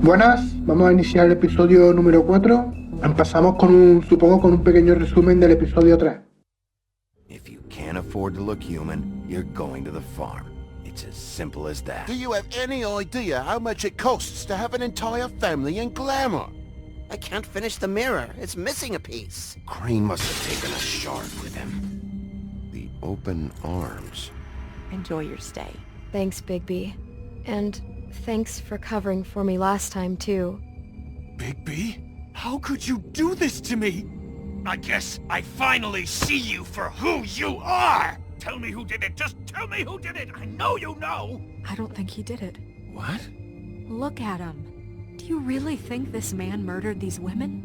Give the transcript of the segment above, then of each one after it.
Buenas, vamos a iniciar el episodio número 4. Empezamos supongo, con un pequeño resumen del episodio 3. If you can't afford to look human, you're going to the farm. It's as simple as that. Do you have any idea how much it costs to have an entire family in glamour? I can't finish the mirror. It's missing a piece. Crane must have taken a shard with him. The open arms. Enjoy your stay. Thanks, Bigby. And thanks for covering for me last time, too. Bigby? How could you do this to me? I guess I finally see you for who you are! Tell me who did it! Just tell me who did it! I know you know! I don't think he did it. What? Look at him. Do you really think this man murdered these women?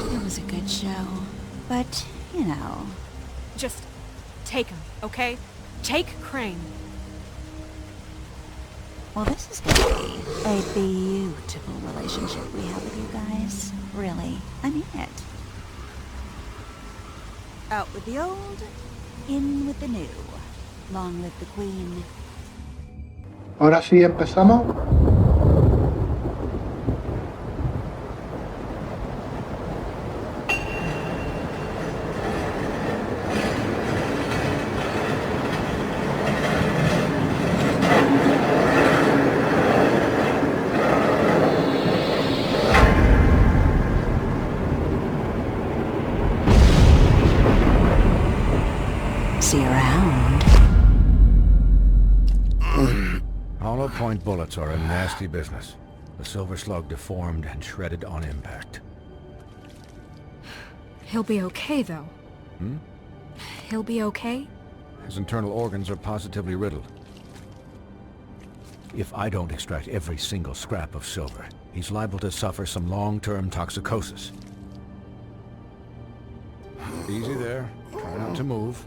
It was a good show, but, you know... Just take him, okay? Take Crane. Well, this is gonna be a beautiful relationship we have with you guys. Really, I mean it. Out with the old, in with the new. Long live the Queen. Ahora sí, empezamos. See you around. Hollow point bullets are a nasty business. The silver slug deformed and shredded on impact. He'll be okay, though. He'll be okay? His internal organs are positively riddled. If I don't extract every single scrap of silver, he's liable to suffer some long-term toxicosis. Easy there. Try not to move.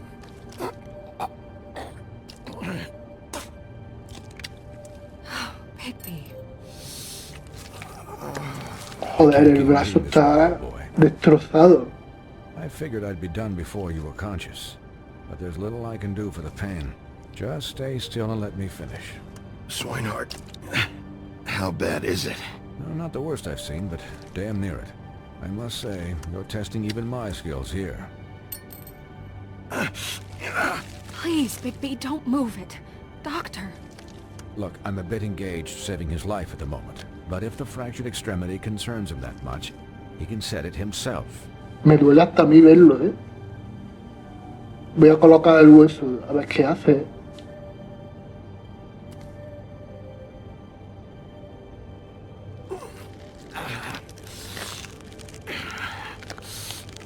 Bigby. Joder, el brazo está destrozado. I figured I'd be done before you were conscious, but there's little I can do for the pain. Just stay still and let me finish. Swinehart, how bad is it? No, not the worst I've seen, but damn near it. I must say, you're testing even my skills here. Please, Bigby, don't move it. Doctor. Look, I'm a bit engaged saving his life at the moment, but if the fractured extremity concerns him that much, he can set it himself. Me duele hasta a mí verlo, ¿eh? Voy a colocar el hueso, a ver qué hace.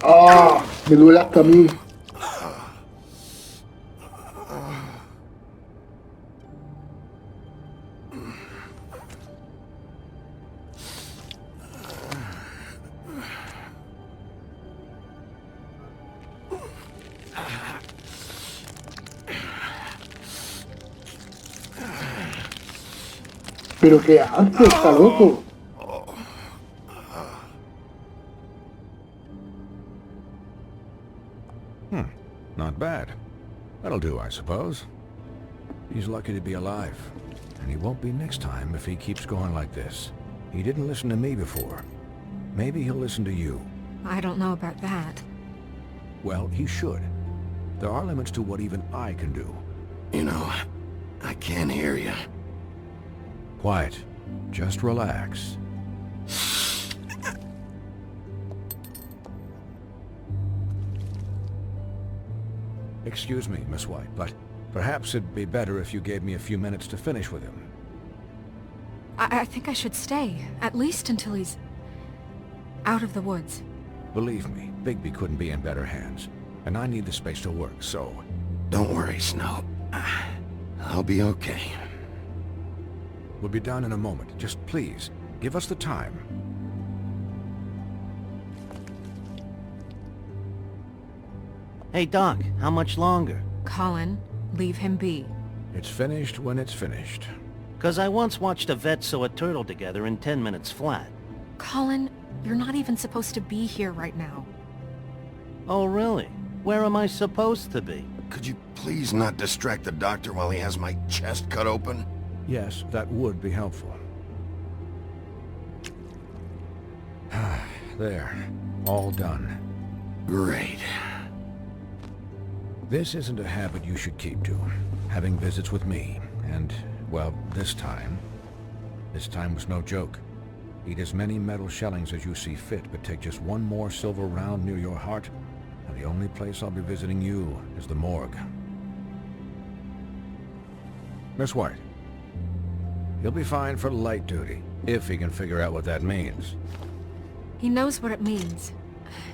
¡Ah! Me duele hasta a mí. ¿Pero qué hace? Está loco. Not bad. That'll do, I suppose. He's lucky to be alive, and he won't be next time if he keeps going like this. He didn't listen to me before. Maybe he'll listen to you. I don't know about that. Well, he should. There are limits to what even I can do. You know, I can't hear you. Quiet. Just relax. Excuse me, Miss White, but perhaps it'd be better if you gave me a few minutes to finish with him. I think I should stay, at least until he's out of the woods. Believe me, Bigby couldn't be in better hands, and I need the space to work, so... Don't worry, Snow. I'll be okay. We'll be done in a moment. Just please, give us the time. Hey, Doc, how much longer? Colin, leave him be. It's finished when it's finished. 'Cause I once watched a vet sew a turtle together in 10 minutes flat. Colin, you're not even supposed to be here right now. Oh, really? Where am I supposed to be? Could you please not distract the doctor while he has my chest cut open? Yes, that would be helpful. There. All done. Great. This isn't a habit you should keep to. Having visits with me. And, well, this time was no joke. Eat as many metal shellings as you see fit, but take just one more silver round near your heart, and the only place I'll be visiting you is the morgue. Miss White. He'll be fine for light duty, if he can figure out what that means. He knows what it means.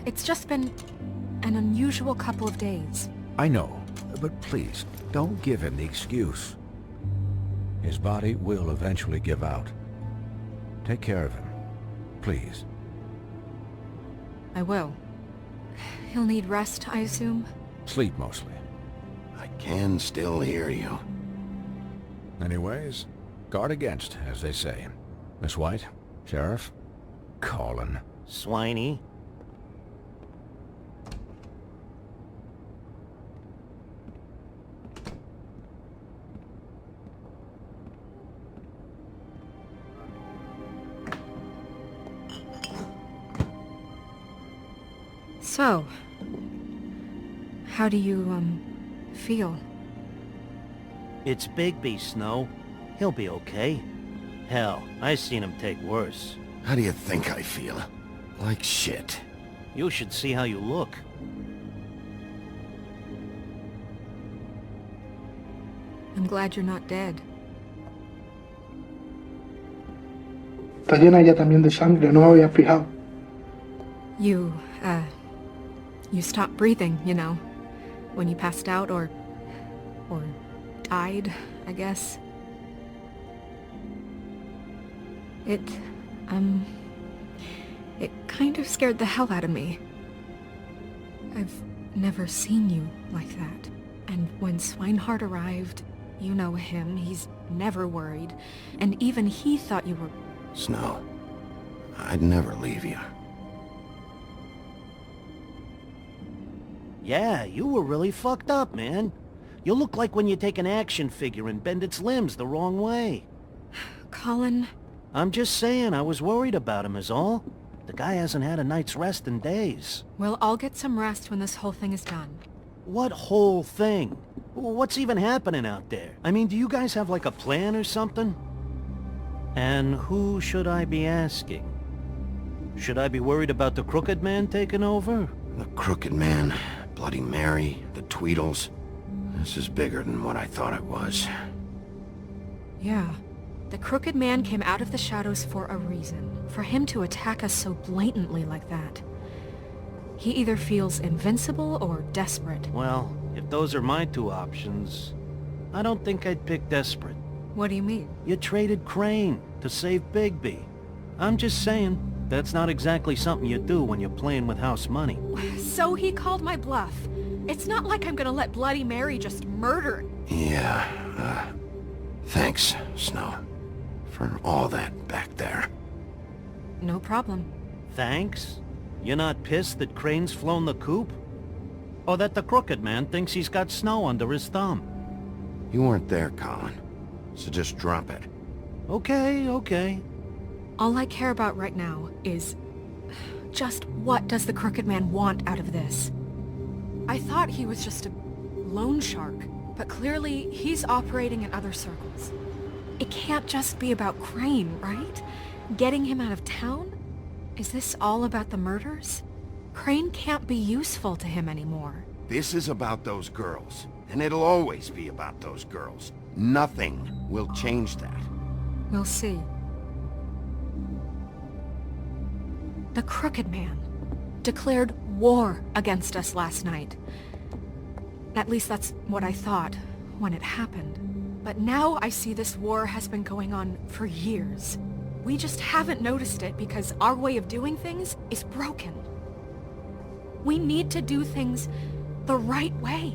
It's just been an unusual couple of days. I know, but please, don't give him the excuse. His body will eventually give out. Take care of him, please. I will. He'll need rest, I assume? Sleep, mostly. I can still hear you. Anyways, guard against, as they say. Miss White, Sheriff, Colin. Swiney. So, how do you, feel? It's Bigby, Snow. He'll be okay. Hell, I seen him take worse. How do you think I feel? Like shit. You should see how you look. I'm glad you're not dead. Está llena ella también de sangre, no me había fijado. You stopped breathing, you know, when you passed out or died, I guess. It kind of scared the hell out of me. I've never seen you like that. And when Swinehart arrived, you know him, he's never worried. And even he thought you were... Snow, I'd never leave you. Yeah, you were really fucked up, man. You look like when you take an action figure and bend its limbs the wrong way. Colin... I'm just saying, I was worried about him is all. The guy hasn't had a night's rest in days. Well, I'll get some rest when this whole thing is done. What whole thing? What's even happening out there? I mean, do you guys have like a plan or something? And who should I be asking? Should I be worried about the Crooked Man taking over? The Crooked Man, Bloody Mary, the Tweedles. This is bigger than what I thought it was. Yeah. The Crooked Man came out of the shadows for a reason. For him to attack us so blatantly like that. He either feels invincible or desperate. Well, if those are my two options, I don't think I'd pick desperate. What do you mean? You traded Crane to save Bigby. I'm just saying, that's not exactly something you do when you're playing with house money. So he called my bluff. It's not like I'm gonna let Bloody Mary just murder... Yeah, thanks, Snow. For all that back there. No problem. Thanks? You're not pissed that Crane's flown the coop? Or that the Crooked Man thinks he's got Snow under his thumb? You weren't there, Colin. So just drop it. Okay, okay. All I care about right now is... just what does the Crooked Man want out of this? I thought he was just a loan shark, but clearly he's operating in other circles. It can't just be about Crane, right? Getting him out of town? Is this all about the murders? Crane can't be useful to him anymore. This is about those girls, and it'll always be about those girls. Nothing will change that. We'll see. The Crooked Man declared war against us last night. At least that's what I thought when it happened. But now I see this war has been going on for years. We just haven't noticed it because our way of doing things is broken. We need to do things the right way.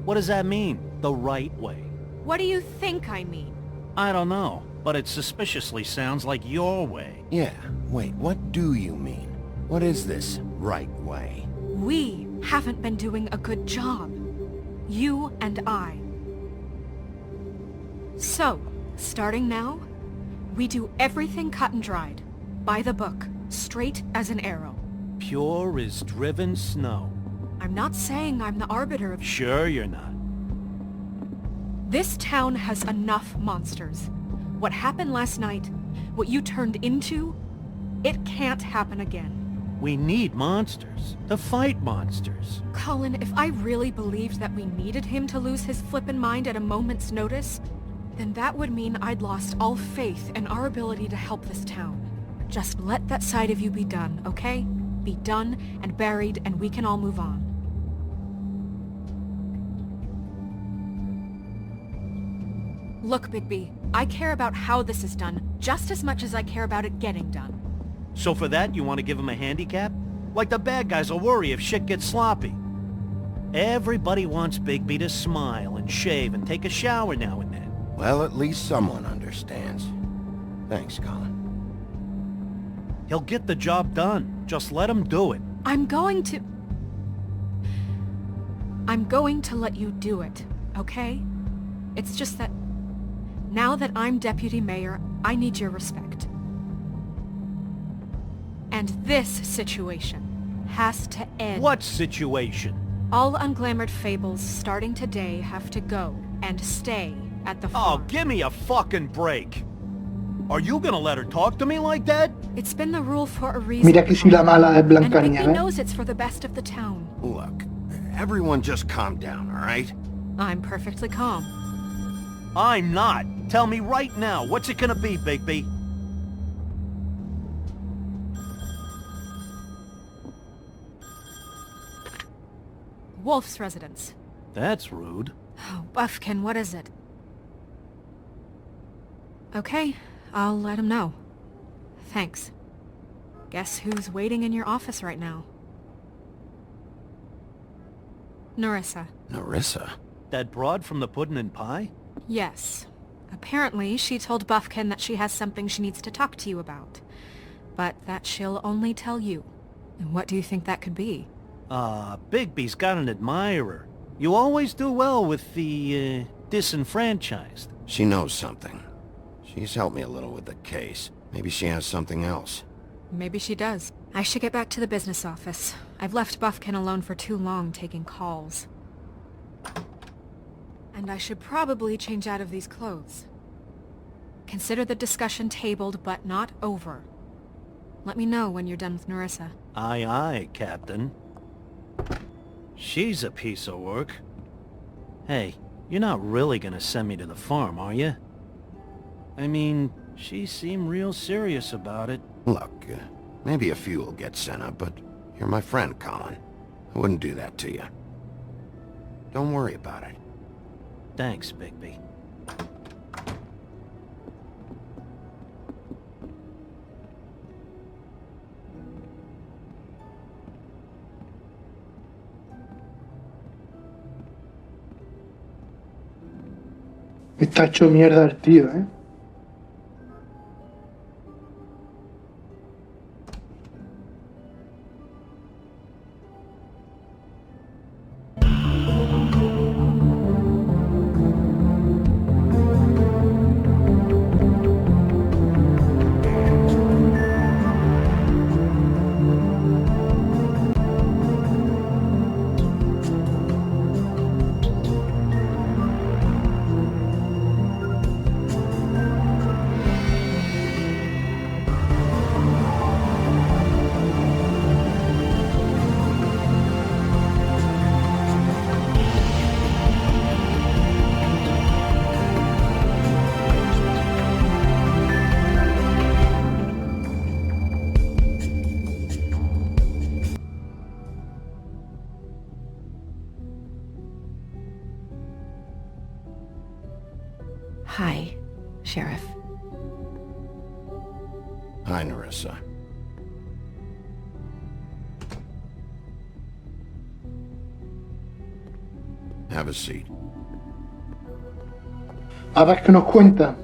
What does that mean, the right way? What do you think I mean? I don't know. but it suspiciously sounds like your way. Yeah, wait, what do you mean? What is this right way? We haven't been doing a good job. You and I. So, starting now, we do everything cut and dried. By the book. Straight as an arrow. Pure as driven snow. I'm not saying I'm the arbiter of... Sure you're not. This town has enough monsters. What happened last night, what you turned into, it can't happen again. We need monsters. To fight monsters. Colin, if I really believed that we needed him to lose his flippin' mind at a moment's notice, then that would mean I'd lost all faith in our ability to help this town. Just let that side of you be done, okay? Be done and buried, and we can all move on. Look, Bigby, I care about how this is done just as much as I care about it getting done. So for that, you want to give him a handicap? Like the bad guys will worry if shit gets sloppy. Everybody wants Bigby to smile and shave and take a shower now and then. Well, at least someone understands. Thanks, Colin. He'll get the job done. Just let him do it. I'm going to let you do it, okay? It's just that now that I'm deputy mayor, I need your respect. And this situation has to end. What situation? All unglamored fables starting today have to go and stay at the farm. Oh, give me a fucking break. Are you gonna let her talk to me like that? It's been the rule for a reason. Mira que si la mala es And Bigby Blancanieves. knows it's for the best of the town. Look, everyone just calm down, all right? I'm perfectly calm. I'm not. Tell me right now, what's it gonna be, Bigby? Wolf's residence. That's rude. Oh, Buffkin, what is it? Okay, I'll let him know. Thanks. Guess who's waiting in your office right now? Nerissa. Nerissa? That broad from the puddin' and pie? Yes. Apparently, she told Buffkin that she has something she needs to talk to you about. But that she'll only tell you. And what do you think that could be? Bigby's got an admirer. You always do well with the, disenfranchised. She knows something. She's helped me a little with the case. Maybe she has something else. Maybe she does. I should get back to the business office. I've left Buffkin alone for too long taking calls. And I should probably change out of these clothes. Consider the discussion tabled, but not over. Let me know when you're done with Nerissa. Aye, aye, Captain. She's a piece of work. Hey, you're not really gonna send me to the farm, are you? I mean, she seemed real serious about it. Look, maybe a few will get sent up, but you're my friend, Colin. I wouldn't do that to you. Don't worry about it. Thanks, Bigby. Está hecho mierda el tío, ¿eh? Hi, Sheriff. Hi, Nerissa. Have a seat. A ver qué nos cuenta.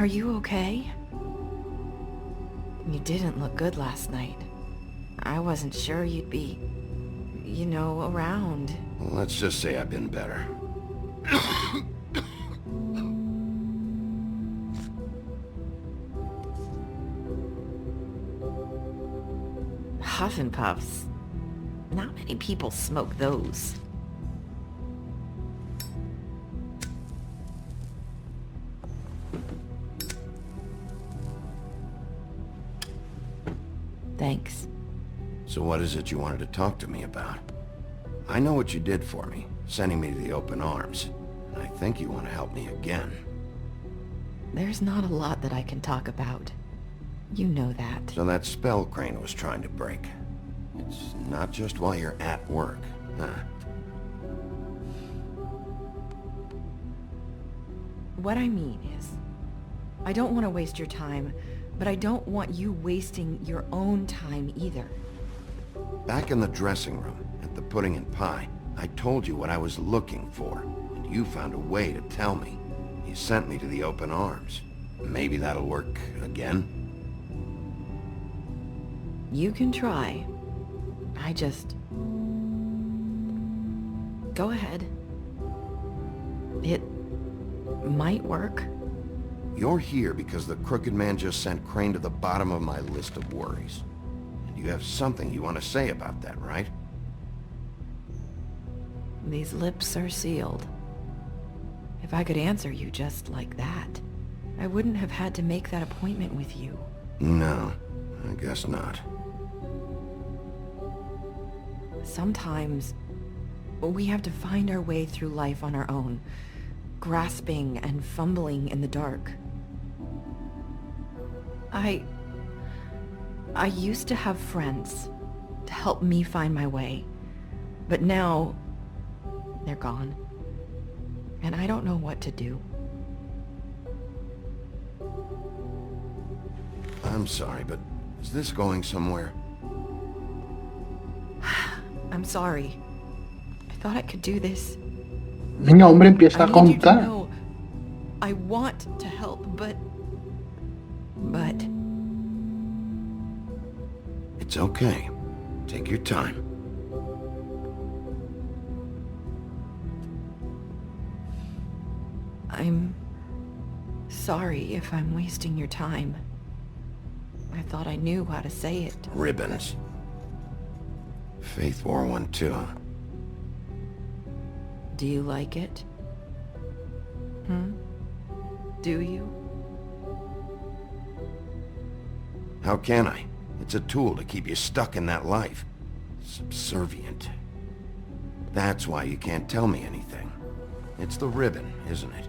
Are you okay? You didn't look good last night. I wasn't sure you'd be, you know, around. Well, let's just say I've been better. Huff and puffs. Not many people smoke those. Thanks. So what is it you wanted to talk to me about? I know what you did for me, sending me to the open arms. And I think you want to help me again. There's not a lot that I can talk about. You know that. So that spell Crane was trying to break. It's not just while you're at work, huh? What I mean is, I don't want to waste your time, but I don't want you wasting your own time either. Back in the dressing room, at the pudding and pie, I told you what I was looking for, and you found a way to tell me. You sent me to the open arms. Maybe that'll work again? You can try. I just... Go ahead. It might work. You're here because the Crooked Man just sent Crane to the bottom of my list of worries. And you have something you want to say about that, right? These lips are sealed. If I could answer you just like that, I wouldn't have had to make that appointment with you. No, I guess not. Sometimes, we have to find our way through life on our own, grasping and fumbling in the dark. I used to have friends to help me find my way, but now they're gone, and I don't know what to do. I'm sorry, but is this going somewhere? I'm sorry. I thought I could do this. Venga, hombre, empieza a I need you to contar. know I want to help, but... It's okay. Take your time. I'm sorry if I'm wasting your time. I thought I knew how to say it. Ribbons. Faith wore one too. Do you like it? Do you? How can I? It's a tool to keep you stuck in that life. Subservient. That's why you can't tell me anything. It's the ribbon, isn't it?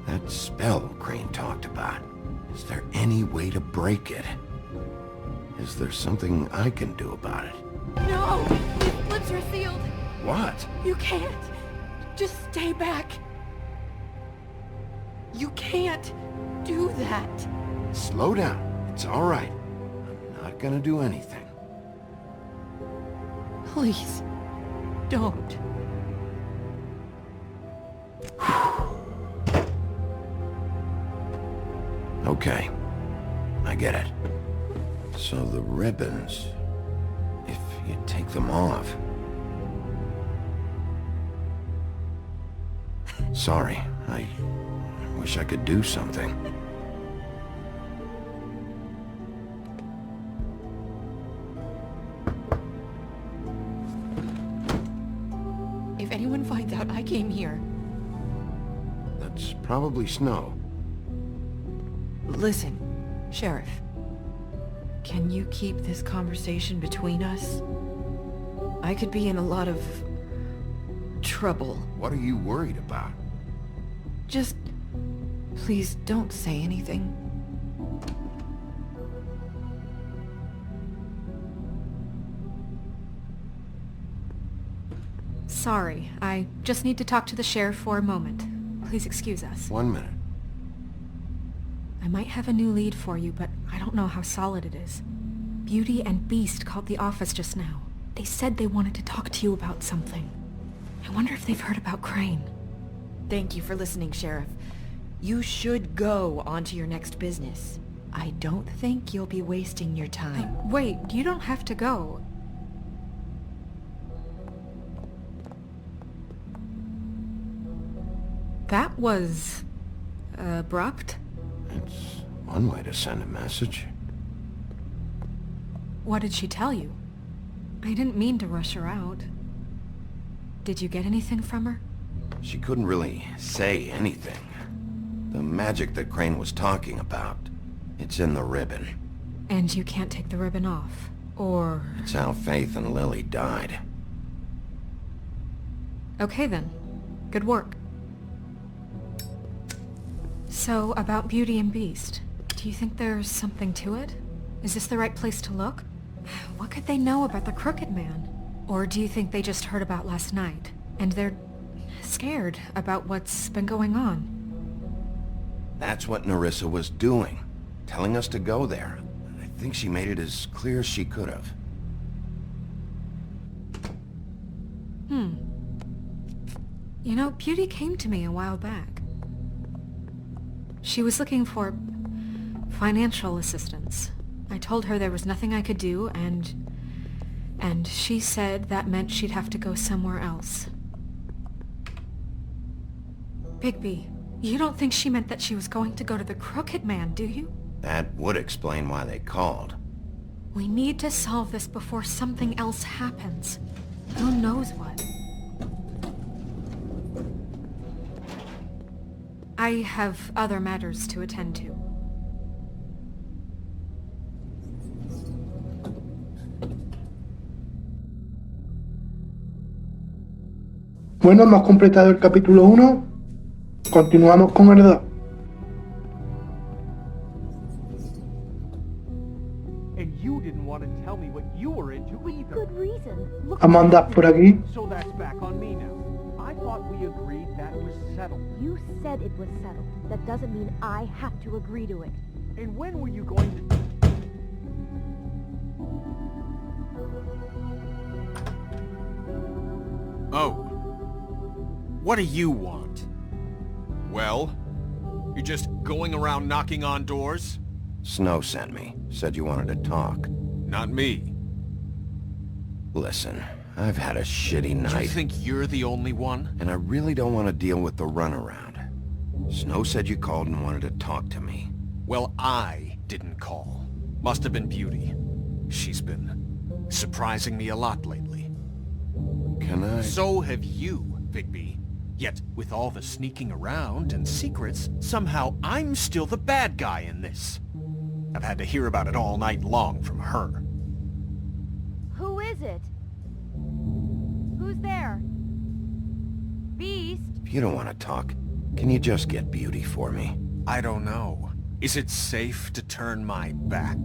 That spell Crane talked about. Is there any way to break it? Is there something I can do about it? No! His lips are sealed! What? You can't! Just stay back! You can't do that! Slow down. It's all right. I'm not gonna do anything. Please, don't. Okay. I get it. So the ribbons... if you take them off... Sorry, I wish I could do something. If anyone finds out I came here... That's probably Snow. Listen, Sheriff. Can you keep this conversation between us? I could be in a lot of... trouble. What are you worried about? Just... please don't say anything. sorry. I just need to talk to the sheriff for a moment. Please excuse us. 1 minute. I might have a new lead for you, but I don't know how solid it is. Beauty and Beast called the office just now. They said they wanted to talk to you about something. I wonder if they've heard about Crane. Thank you for listening, Sheriff. You should go on to your next business. I don't think you'll be wasting your time. Wait, you don't have to go. That was... abrupt? It's one way to send a message. What did she tell you? I didn't mean to rush her out. Did you get anything from her? She couldn't really say anything. The magic that Crane was talking about, it's in the ribbon. And you can't take the ribbon off, or... It's how Faith and Lily died. Okay then. Good work. So, about Beauty and Beast, do you think there's something to it? Is this the right place to look? What could they know about the Crooked Man? Or do you think they just heard about last night, and they're scared about what's been going on? That's what Nerissa was doing, telling us to go there. I think she made it as clear as she could have. You know, Beauty came to me a while back. She was looking for financial assistance. I told her there was nothing I could do, and she said that meant she'd have to go somewhere else. Bigby, you don't think she meant that she was going to go to the Crooked Man, do you? That would explain why they called. We need to solve this before something else happens. Who knows what? I have other matters to attend to. Bueno, hemos completado el capítulo 1. Continuamos con el 2. And you didn't want to tell me what you were into either. Good reason. Look, Vamos a andar por aquí. So that's back on me now. I thought we agreed that was settled. you said it was settled. That doesn't mean I have to agree to it. And when were you going to... Oh. What do you want? Well? You're just going around knocking on doors? Snow sent me. Said you wanted to talk. Not me. Listen, I've had a shitty night. Do you think you're the only one? And I really don't want to deal with the runaround. Snow said you called and wanted to talk to me. Well, I didn't call. Must have been Beauty. She's been surprising me a lot lately. Can I... So have you, Bigby. Yet, with all the sneaking around and secrets, somehow I'm still the bad guy in this. I've had to hear about it all night long from her. Who is it? Who's there? Beast? If you don't want to talk, can you just get Beauty for me? I don't know. Is it safe to turn my back?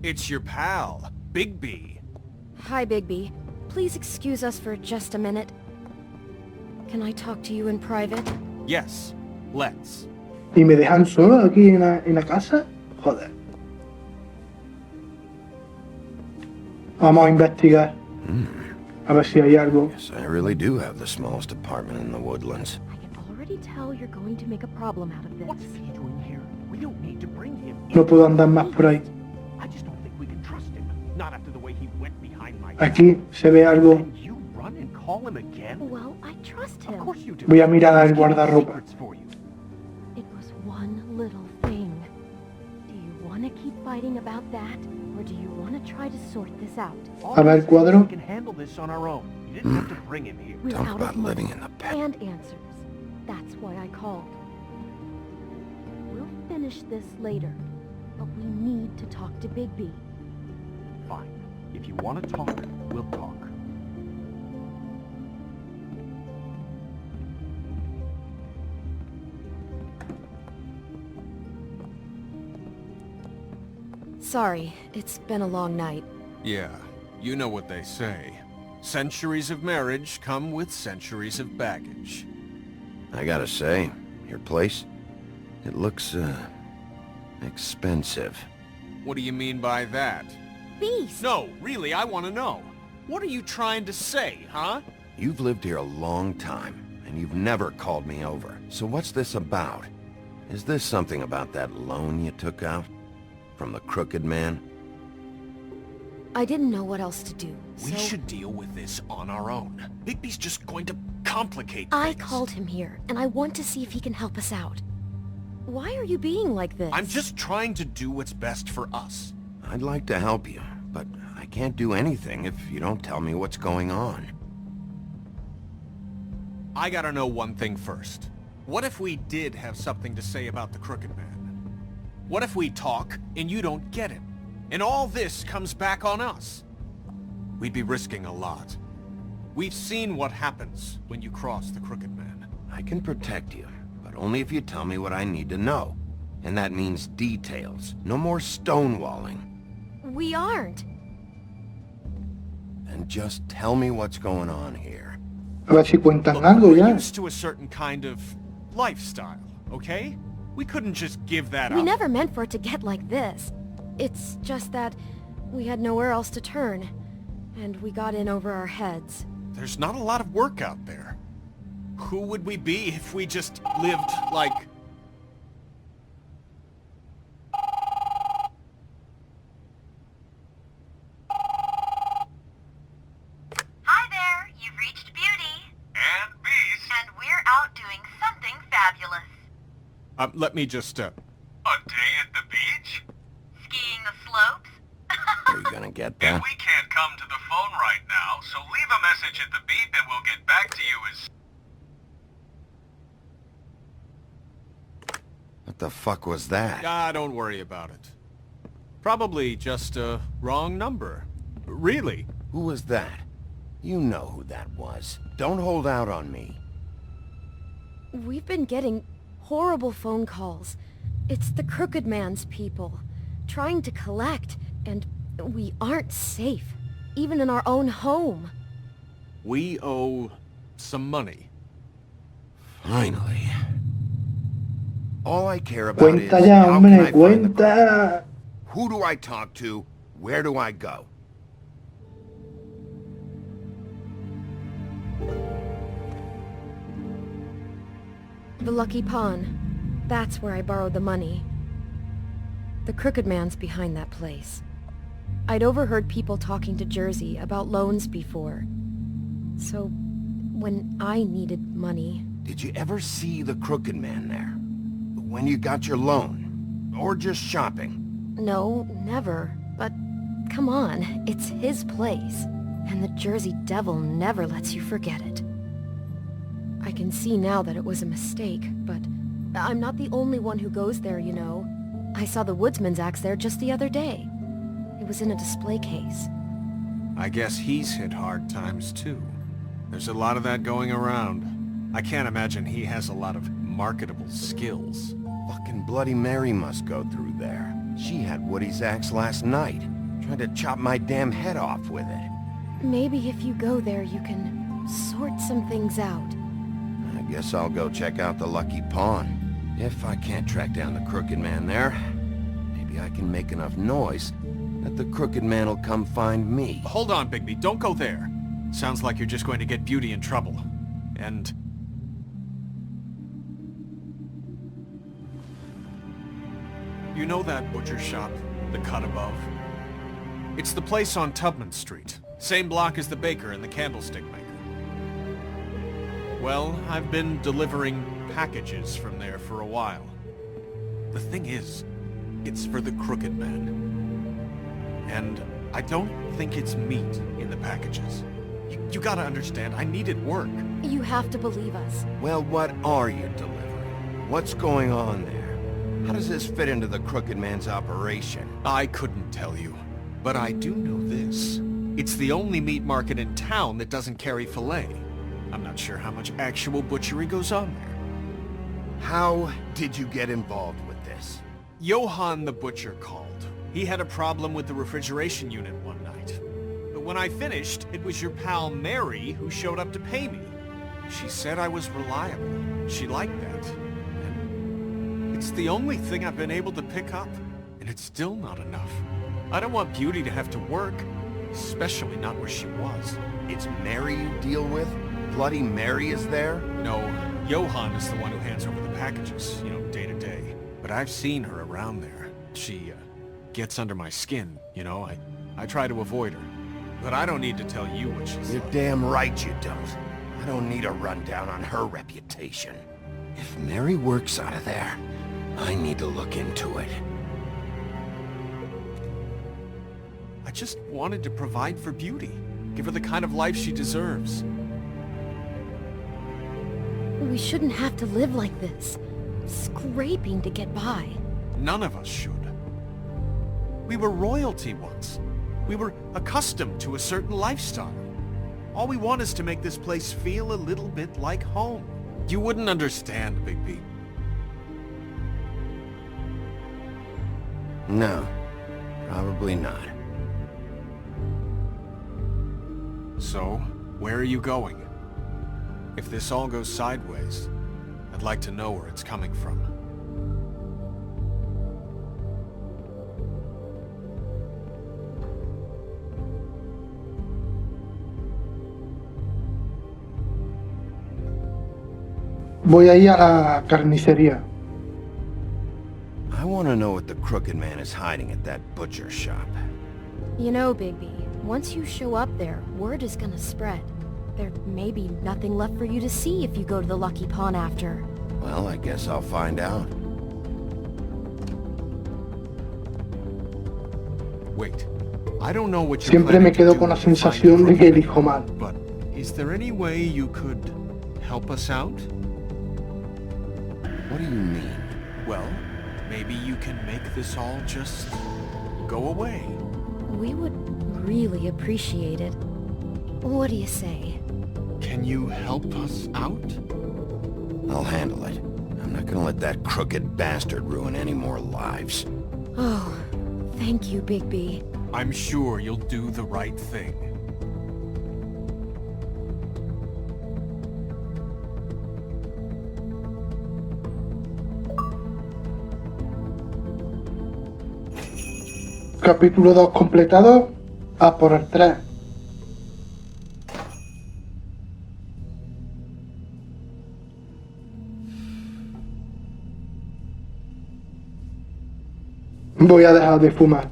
It's your pal, Bigby. Hi, Bigby. Please excuse us for just a minute. Can I talk to you in private? Yes, let's. ¿Y me dejan solo aquí en la casa? Joder. Vamos a investigar. A ver si hay algo. Yes, I really do have the smallest apartment in the woodlands. I can already tell you're going to make a problem out of this. What's he doing here? We don't need to bring him in. No puedo andar más por ahí. I just don't think we can trust him. Not after the way he went behind my Aquí se ve algo. And you run and call him again? Well, I trust him. Of course you do. Voy a mirar al He's keeping guardarropa. secrets for you. It was one little thing. Do you want to keep fighting about that? Or do you want to try to sort this out? All A ver, I'm saying is cuadro. we can handle this on our own. You didn't have to bring him here. We're Talk out about of money living in the past. and answers. That's why I called. We'll finish this later, but we need to talk to Bigby. Fine. If you want to talk, we'll talk. Sorry, it's been a long night. Yeah, you know what they say. Centuries of marriage come with centuries of baggage. I gotta say, your place, it looks, expensive. What do you mean by that? Beast! No, really, I want to know. What are you trying to say, huh? You've lived here a long time, and you've never called me over. So what's this about? Is this something about that loan you took out? From the crooked man? I didn't know what else to do, We so should deal with this on our own. Bigby's just going to complicate I things. called him here, and I want to see if he can help us out. Why are you being like this? I'm just trying to do what's best for us. I'd like to help you, but I can't do anything if you don't tell me what's going on. I gotta know one thing first. What if we did have something to say about the Crooked Man? What if we talk and you don't get it? And all this comes back on us? We'd be risking a lot. We've seen what happens when you cross the Crooked Man. I can protect you, but only if you tell me what I need to know. And that means details. No more stonewalling. We aren't. And just tell me what's going on here. A ver si cuentan Look, algo we're ya. used to a certain kind of lifestyle, okay? We couldn't just give that We up. never meant for it to get like this. It's just that we had nowhere else to turn, and we got in over our heads. There's not a lot of work out there. Who would we be if we just lived like... Hi there, you've reached Beauty. And Beast. And we're out doing something fabulous. Let me just, A day at the beach? Skiing the slopes? Are you gonna get that? We can't come to the phone right now, so leave a message at the beep and we'll get back to you as... What the fuck was that? don't worry about it. Probably just a wrong number. Really? Who was that? You know who that was. Don't hold out on me. We've been getting horrible phone calls. It's the Crooked Man's people, trying to collect, and we aren't safe, even in our own home. We owe some money. Finally. All I care about is Cuenta ya, how can I hombre, find the crooked? cuenta. Who do I talk to? Where do I go? The Lucky Pawn. That's where I borrowed the money. The Crooked Man's behind that place. I'd overheard people talking to Jersey about loans before. So, when I needed money... Did you ever see the Crooked Man there? When you got your loan? Or just shopping? No, never. But, come on, it's his place. And the Jersey Devil never lets you forget it. I can see now that it was a mistake, but I'm not the only one who goes there, you know. I saw the woodsman's axe there just the other day. It was in a display case. I guess he's hit hard times too. There's a lot of that going around. I can't imagine he has a lot of marketable skills. Fucking Bloody Mary must go through there. She had Woody's axe last night. Tried to chop my damn head off with it. Maybe if you go there, you can sort some things out. I guess I'll go check out the Lucky Pawn. If I can't track down the Crooked Man there, maybe I can make enough noise that the Crooked Man will come find me. Hold on, Bigby, don't go there. Sounds like you're just going to get Beauty in trouble. And... You know that butcher shop, the cut above? It's the place on Tubman Street. Same block as the baker and the candlestick maker. Well, I've been delivering packages from there for a while. The thing is, it's for the Crooked Man. And I don't think it's meat in the packages. You gotta understand, I needed work. You have to believe us. Well, what are you delivering? What's going on there? How does this fit into the Crooked Man's operation? I couldn't tell you, but I do know this. It's the only meat market in town that doesn't carry filet. I'm not sure how much actual butchery goes on there. How did you get involved with this? Johann the Butcher called. He had a problem with the refrigeration unit one night. But when I finished, it was your pal Mary who showed up to pay me. She said I was reliable. She liked that. And it's the only thing I've been able to pick up, and it's still not enough. I don't want Beauty to have to work, especially not where she was. It's Mary you deal with? Bloody Mary is there? No, Johan is the one who hands over the packages, day to day. But I've seen her around there. She, gets under my skin, I try to avoid her. But I don't need to tell you what she's You're like. damn right you don't. I don't need a rundown on her reputation. If Mary works out of there, I need to look into it. I just wanted to provide for Beauty. Give her the kind of life she deserves. We shouldn't have to live like this, scraping to get by. None of us should. We were royalty once. We were accustomed to a certain lifestyle. All we want is to make this place feel a little bit like home. You wouldn't understand, Bigby. No, probably not. So, where are you going? If this all goes sideways, I'd like to know where it's coming from. Voy a ir a la carnicería. I want to know what the Crooked Man is hiding at that butcher shop. You know, Bigby, once you show up there, word is gonna spread. There may be nothing left for you to see if you go to the Lucky Pawn after. Well, I guess I'll find out. Wait, I don't know what you're Siempre me planning to quedo do con la when you find sensación the de que Crooked elijo mal. Man, but is there any way you could help us out? What do you mean? Well, maybe you can make this all just go away. We would really appreciate it. What do you say? Can you help us out? I'll handle it. I'm not gonna let that crooked bastard ruin any more lives. Oh, thank you, Bigby. I'm sure you'll do the right thing. Capítulo 2 completado. A por el 3. Voy a dejar de fumar.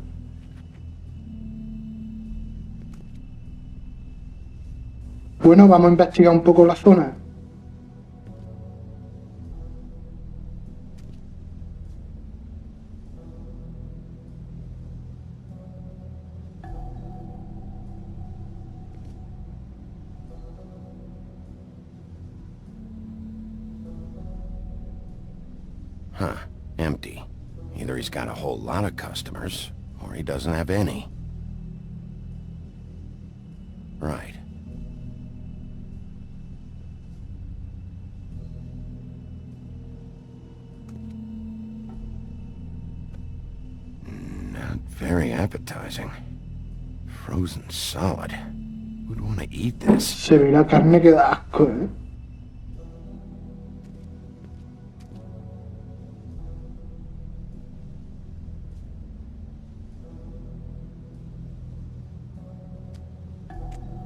Bueno, vamos a investigar un poco la zona. Huh. Empty. Either he's got a whole lot of customers, or he doesn't have any. Right. Not very appetizing. Frozen solid. Who'd want to eat this? Se ve la carne que da asco, ¿eh?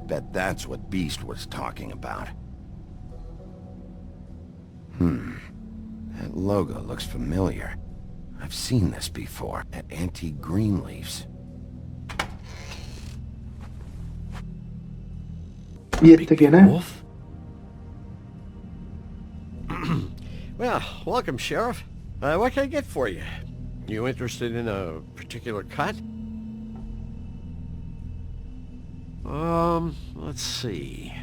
Bet that's what Beast was talking about. That logo looks familiar. I've seen this before at Antique Greenleaf's. ¿Y este quién es? Wolf? Well, welcome, Sheriff. What can I get for you? You interested in a particular cut? Let's see.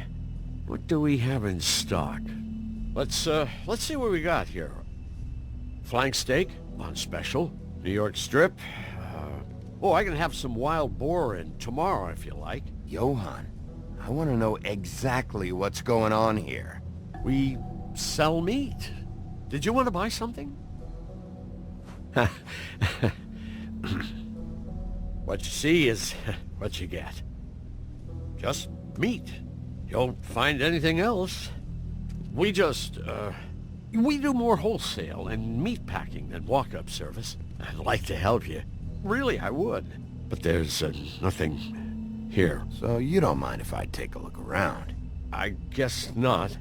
What do we have in stock? Let's see what we got here. Flank steak on special. New York strip. I can have some wild boar in tomorrow if you like. Johan, I want to know exactly what's going on here. We sell meat. Did you want to buy something? What you see is what you get. Just meat. You don't find anything else. We just, we do more wholesale and meat packing than walk-up service. I'd like to help you. Really, I would. But there's nothing here. So you don't mind if I take a look around? I guess not.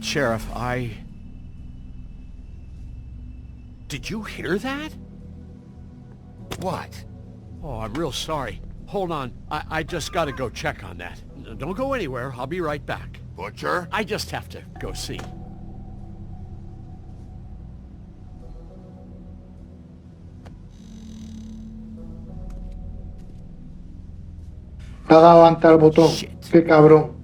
Sheriff, Did you hear that? What? Oh, I'm real sorry. Hold on. I just gotta go check on that. Don't go anywhere. I'll be right back. Butcher? I just have to go see. Le ha dado antes al botón. Shit. Qué cabrón.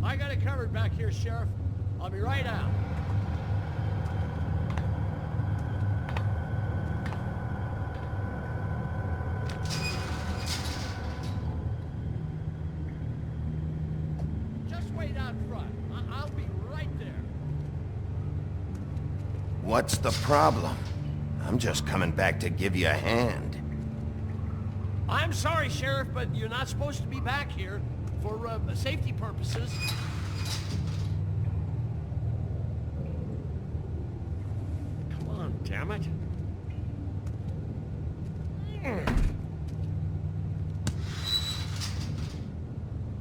I got it covered back here, Sheriff. I'll be right out. Just wait out front. I'll be right there. What's the problem? I'm just coming back to give you a hand. I'm sorry, Sheriff, but you're not supposed to be back here for safety purposes. Come on, damn it.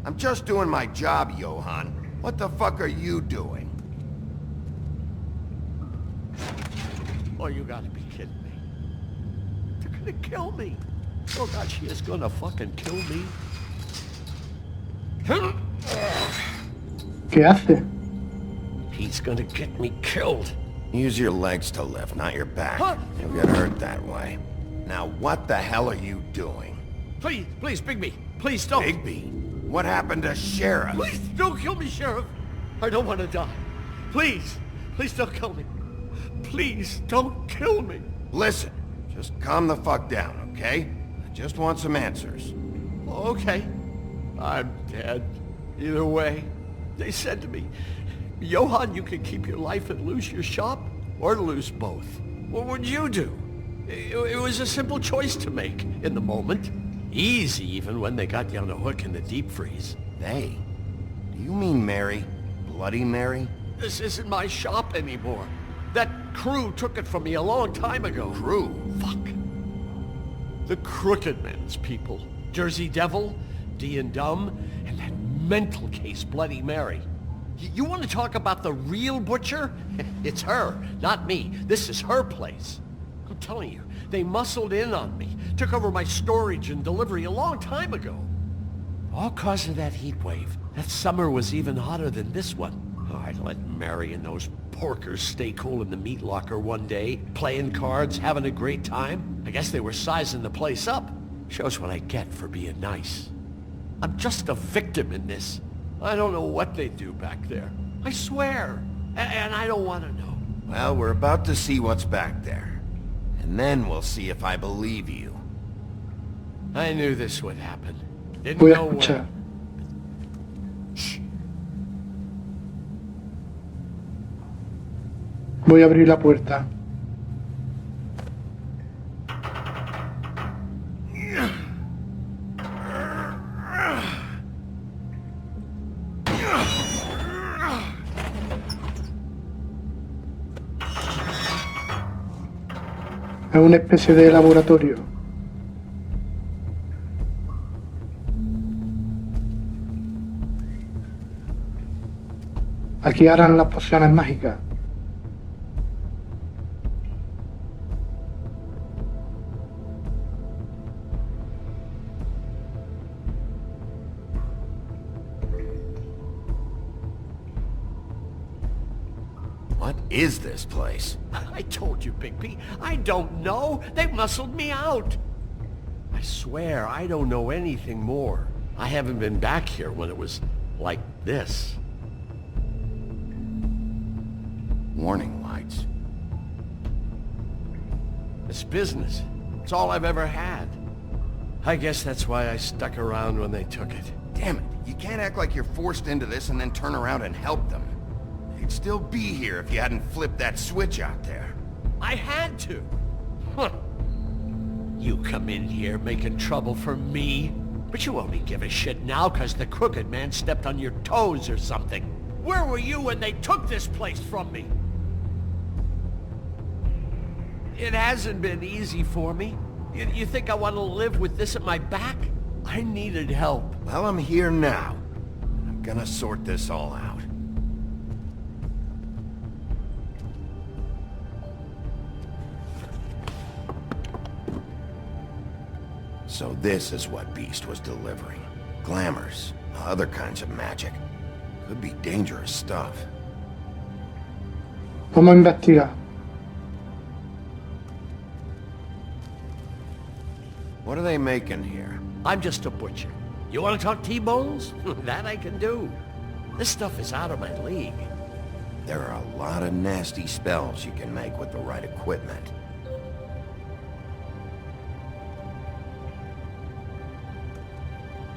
I'm just doing my job, Johann. What the fuck are you doing? Oh, you gotta be kidding me. They're gonna kill me. Oh God, she is gonna fucking kill me. ¿Qué hace? He's gonna get me killed. Use your legs to lift, not your back. You'll get hurt that way. Now, what the hell are you doing? Please, Bigby, please don't. Bigby? What happened to Sheriff? Please don't kill me, Sheriff. I don't want to die. Please don't kill me. Please don't kill me. Listen, just calm the fuck down, okay? I just want some answers. Okay. I'm dead. Either way. They said to me, Johann, you can keep your life and lose your shop, or lose both. What would you do? It was a simple choice to make in the moment. Easy even when they got you on a hook in the deep freeze. They? Do you mean Mary? Bloody Mary? This isn't my shop anymore. That crew took it from me a long time ago. Crew? Fuck. The Crooked Man's people. Jersey Devil, D and Dumb, and that mental case Bloody Mary. You want to talk about the real butcher? It's her, not me. This is her place. I'm telling you, they muscled in on me, took over my storage and delivery a long time ago. All cause of that heat wave. That summer was even hotter than this one. Oh, I'd let Mary and those porkers stay cool in the meat locker one day, playing cards, having a great time. I guess they were sizing the place up. Shows what I get for being nice. I'm just a victim in this. I don't know what they do back there. I swear. And I don't want to know. Well, we're about to see what's back there. And then we'll see if I believe you. I knew this would happen. Didn't Voy a know escuchar. when. Shh. Voy a abrir la puerta. Es una especie de laboratorio. Aquí harán las pociones mágicas. What is this place? I told you, Bigby. I don't know. They muscled me out. I swear, I don't know anything more. I haven't been back here when it was like this. Warning lights. It's business. It's all I've ever had. I guess that's why I stuck around when they took it. Damn it, You can't act like you're forced into this and then turn around and help them. They'd still be here if you hadn't flipped that switch out there. I had to. Huh. You come in here making trouble for me, but you only give a shit now because the Crooked Man stepped on your toes or something. Where were you when they took this place from me? It hasn't been easy for me. You think I want to live with this at my back? I needed help. Well, I'm here now. I'm gonna sort this all out. So this is what Beast was delivering. Glamours, other kinds of magic. Could be dangerous stuff. Vamos a investigar. What are they making here? I'm just a butcher. You want to talk T-bones? That I can do. This stuff is out of my league. There are a lot of nasty spells you can make with the right equipment.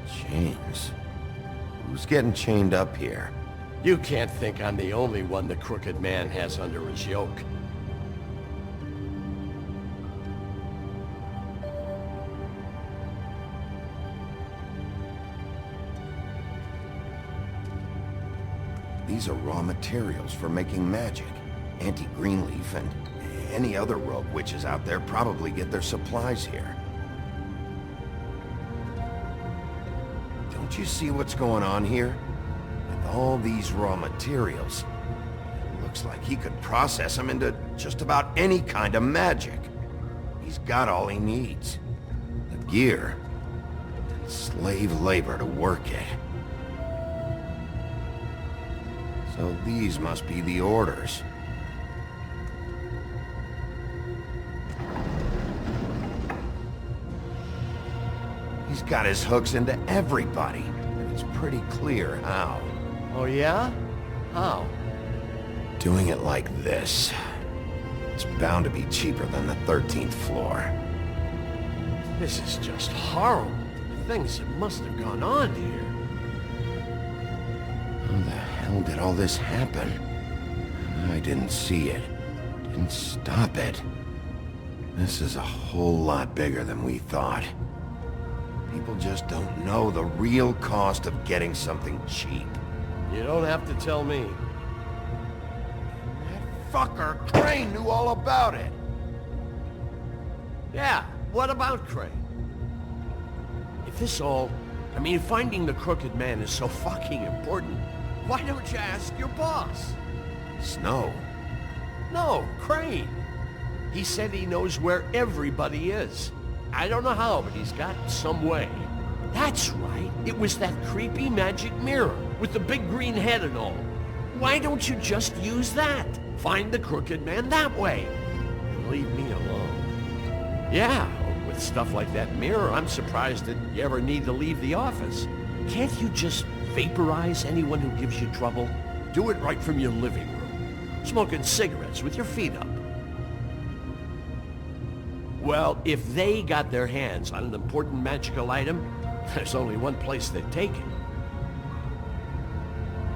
Chains? Who's getting chained up here? You can't think I'm the only one the Crooked Man has under his yoke. These are raw materials for making magic. Auntie Greenleaf and any other rogue witches out there probably get their supplies here. Don't you see what's going on here? With all these raw materials, it looks like he could process them into just about any kind of magic. He's got all he needs. The gear, and slave labor to work it. So these must be the orders. He's got his hooks into everybody, and it's pretty clear how. Oh yeah? How? Doing it like this. It's bound to be cheaper than the 13th floor. This is just horrible. The things that must have gone on here. How the hell did all this happen? I didn't see it. Didn't stop it. This is a whole lot bigger than we thought. People just don't know the real cost of getting something cheap. You don't have to tell me. That fucker Crane knew all about it. Yeah, what about Crane? If this all... I mean, finding the Crooked Man is so fucking important, why don't you ask your boss? Snow? No, Crane. He said he knows where everybody is. I don't know how, but he's got some way. That's right. It was that creepy magic mirror with the big green head and all. Why don't you just use that? Find the Crooked Man that way. And leave me alone. Yeah, with stuff like that mirror, I'm surprised that you ever need to leave the office. Can't you just vaporize anyone who gives you trouble? Do it right from your living room. Smoking cigarettes with your feet up. Well, if they got their hands on an important magical item, there's only one place they'd take it.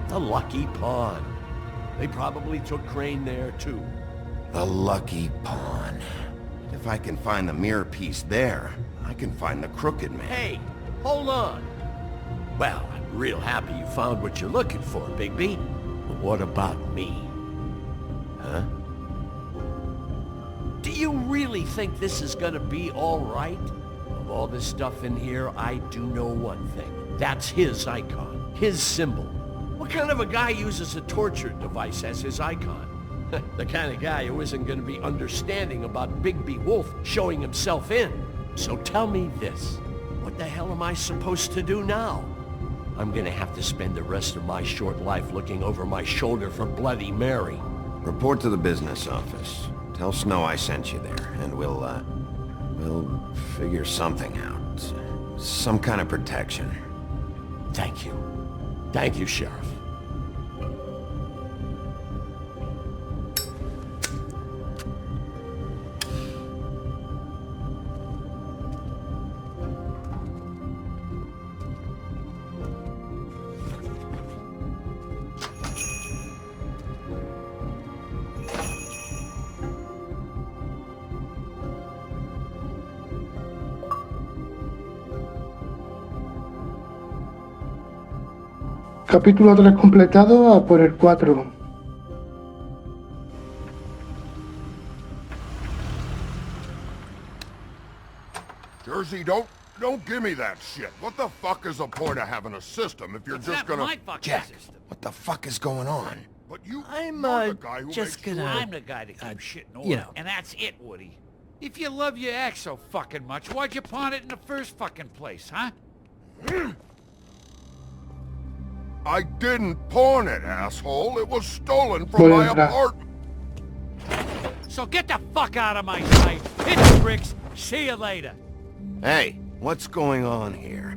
The Lucky Pawn. They probably took Crane there, too. The Lucky Pawn. If I can find the mirror piece there, I can find the Crooked Man. Hey, hold on. Well, I'm real happy you found what you're looking for, Bigby. But what about me? Huh? Do you really think this is gonna be all right? Of all this stuff in here, I do know one thing. That's his icon, his symbol. What kind of a guy uses a torture device as his icon? The kind of guy who isn't gonna be understanding about Bigby Wolf showing himself in. So tell me this. What the hell am I supposed to do now? I'm gonna have to spend the rest of my short life looking over my shoulder for Bloody Mary. Report to the business office. Tell Snow I sent you there, and we'll figure something out. Some kind of protection. Thank you. Thank you, Sheriff. Capítulo 3 completado, a por el 4. Jersey, don't give me that shit. What the fuck is the point of having a system if you're just gonna... Jack, what the fuck is going on? But you... I'm, you're the guy who just makes gonna... sure- I'm the guy that keeps shit in order. You know. And that's it, Woody. If you love your ex so fucking much, why'd you pawn it in the first fucking place, huh? I didn't pawn it, asshole. It was stolen from my apartment. So get the fuck out of my sight. Hit the bricks. See you later. Hey, what's going on here?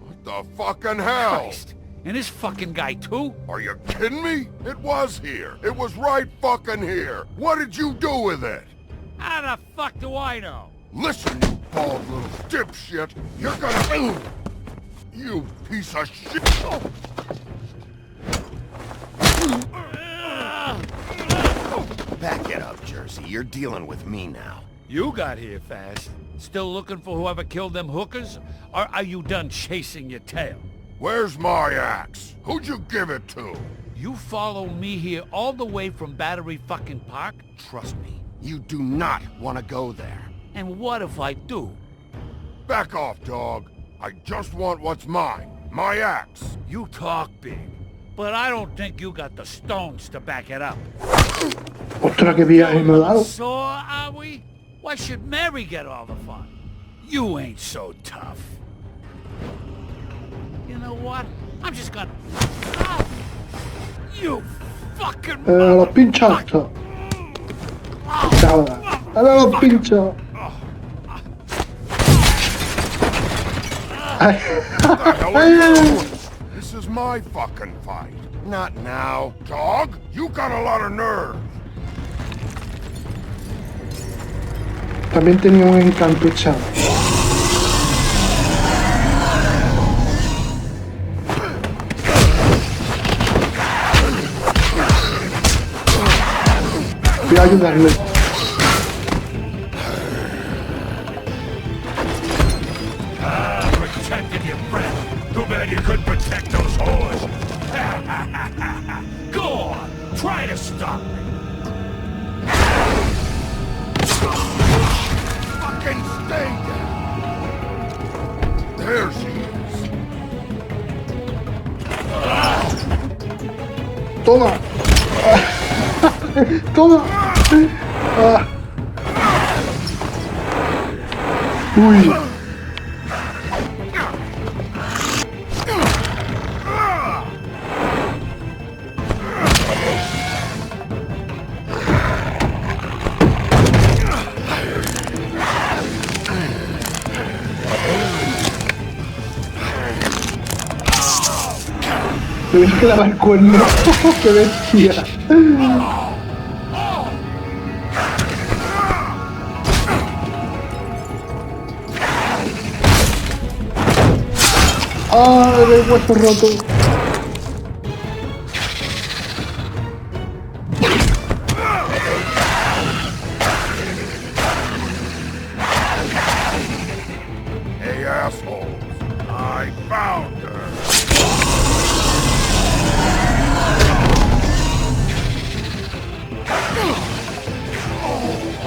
What the fucking hell? Christ. And this fucking guy, too? Are you kidding me? It was here. It was right fucking here. What did you do with it? How the fuck do I know? Listen, you bald little dipshit. You're gonna... You piece of shit. Back it up, Jersey. You're dealing with me now. You got here fast. Still looking for whoever killed them hookers? Or are you done chasing your tail? Where's my axe? Who'd you give it to? You follow me here all the way from Battery fucking Park? Trust me, you do not want to go there. And what if I do? Back off, dog. I just want what's mine. My axe. You talk big, but I don't think you got the stones to back it up. Ostras, qué viaje me ha dado. So are we? Why should Mary get all the fun? You ain't so tough. You know what? I'm just gonna... Ah! You fucking... Los pinchos estos. Chaval. Ahora los pinchos. This is my fucking fight. Not now. Dog, you got a lot of nerve. También tenía un encanto, chaval. Voy a ayudarle. Protected your friend. Too bad you couldn't protect those whores. Go on. Try to stop me. Fucking stay down. There she is. Toma. Toma. Uy. Me voy a clavar el cuerno. ¡Qué bestia! ¡Ah! El hueso roto. Hey, assholes. I found her.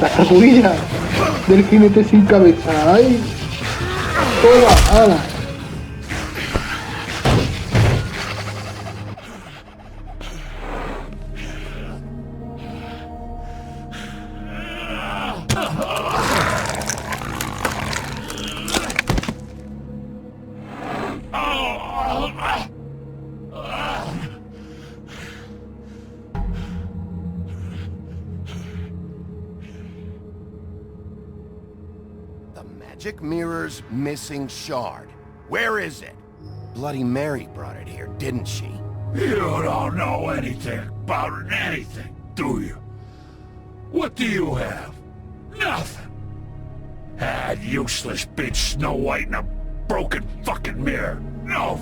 La estatuilla del jinete sin cabeza. ¡Ay! ¡Toda! ¡Ala! The magic mirror's missing shard. Where is it? Bloody Mary brought it here, didn't she? You don't know anything about anything, do you? What do you have? Nothing. That useless bitch Snow White in a broken fucking mirror. No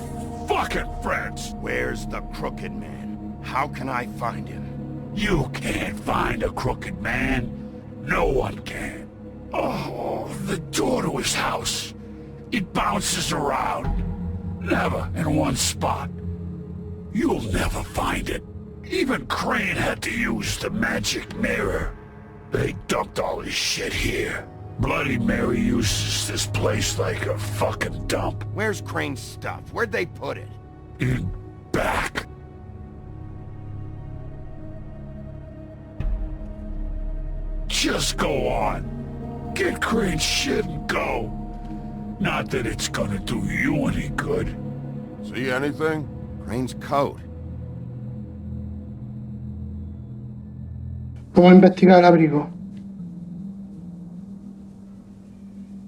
fucking friends. Where's the Crooked Man? How can I find him? You can't find a crooked man. No one can. Oh, the door to his house. It bounces around. Never in one spot. You'll never find it. Even Crane had to use the magic mirror. They dumped all his shit here. Bloody Mary uses this place like a fucking dump. Where's Crane's stuff? Where'd they put it? In back. Just go on. Get Crane's shit and go. Not that it's gonna do you any good. See anything? Crane's coat. Vamos a investigar el abrigo.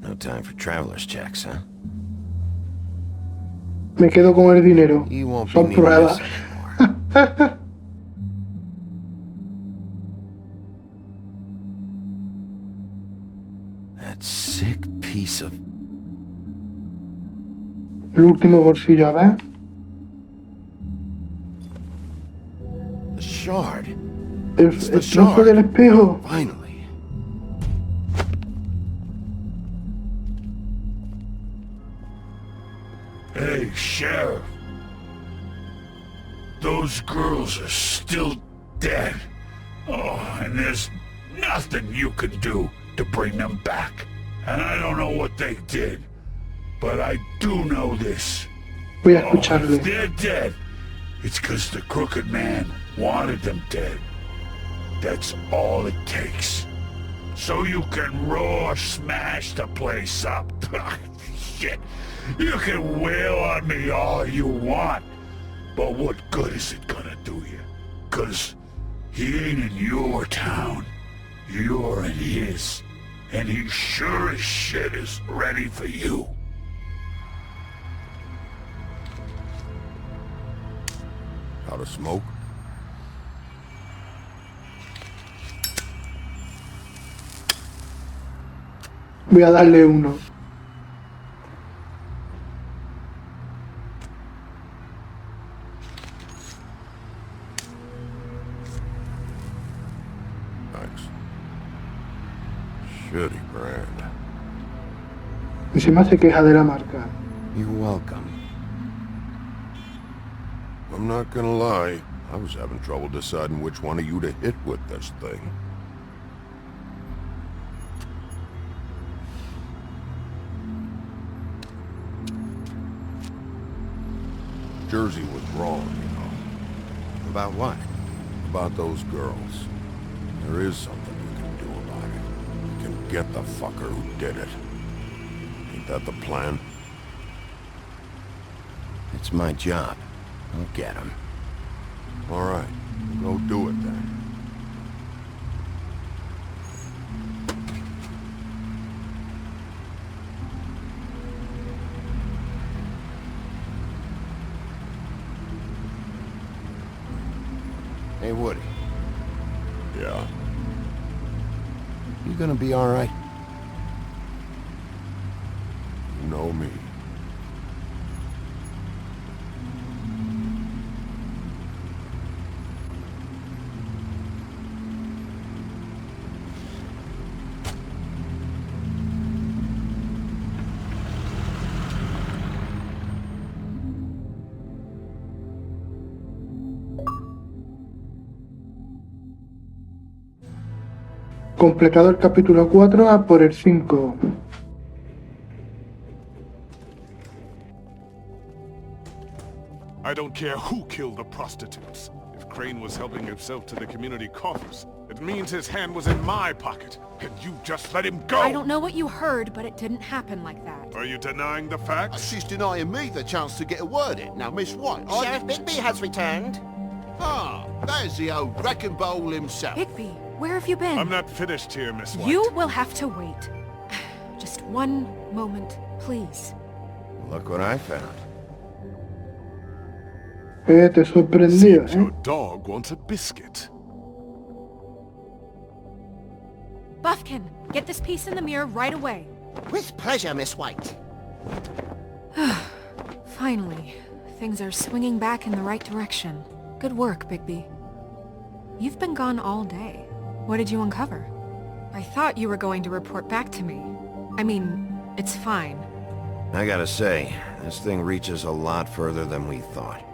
No time for traveler's checks, huh? Me quedo con el dinero. You won't be Son needing pruebas. this anymore. That sick piece of... El último bolsillo, a ver. The shard. El trozo del espejo. Finally. Hey, Sheriff. Those girls are still dead. Oh, and there's nothing you can do to bring them back. And I don't know what they did, but I do know this. Voy a escucharle. If they're dead, it's because the Crooked Man wanted them dead. That's all it takes. So you can raw smash the place up. Shit. You can wail on me all you want, but what good is it gonna do you? 'Cause he ain't in your town. You're in his. And he sure as shit is ready for you. Out of smoke? Voy a darle uno. Thanks. Shitty brand. Y se me hace queja de la marca. You're welcome. I'm not gonna lie, I was having trouble deciding which one of you to hit with this thing. Jersey was wrong, you know. About what? About those girls. There is something you can do about it. You can get the fucker who did it. Ain't that the plan? It's my job. I'll get him. All right, go do it then. Hey, Woody. Yeah? You gonna be all right? You know me. Completado el capítulo 4, a por el 5. I don't care who killed the prostitutes. If Crane was helping himself to the community coffers, it means his hand was in my pocket, and you just let him go! I don't know what you heard, but it didn't happen like that. Are you denying the facts? She's denying me the chance to get a word in. Now, Miss White, Sheriff Bigby has returned. Ah, there's the old wrecking bowl himself. Bigby, where have you been? I'm not finished here, Miss White. You will have to wait. Just one moment, please. Look what I found. Te sorprendió, Seems your dog wants a biscuit. Buffkin, get this piece in the mirror right away. With pleasure, Miss White. Finally, things are swinging back in the right direction. Good work, Bigby. You've been gone all day. What did you uncover? I thought you were going to report back to me. I mean, it's fine. I gotta say, this thing reaches a lot further than we thought.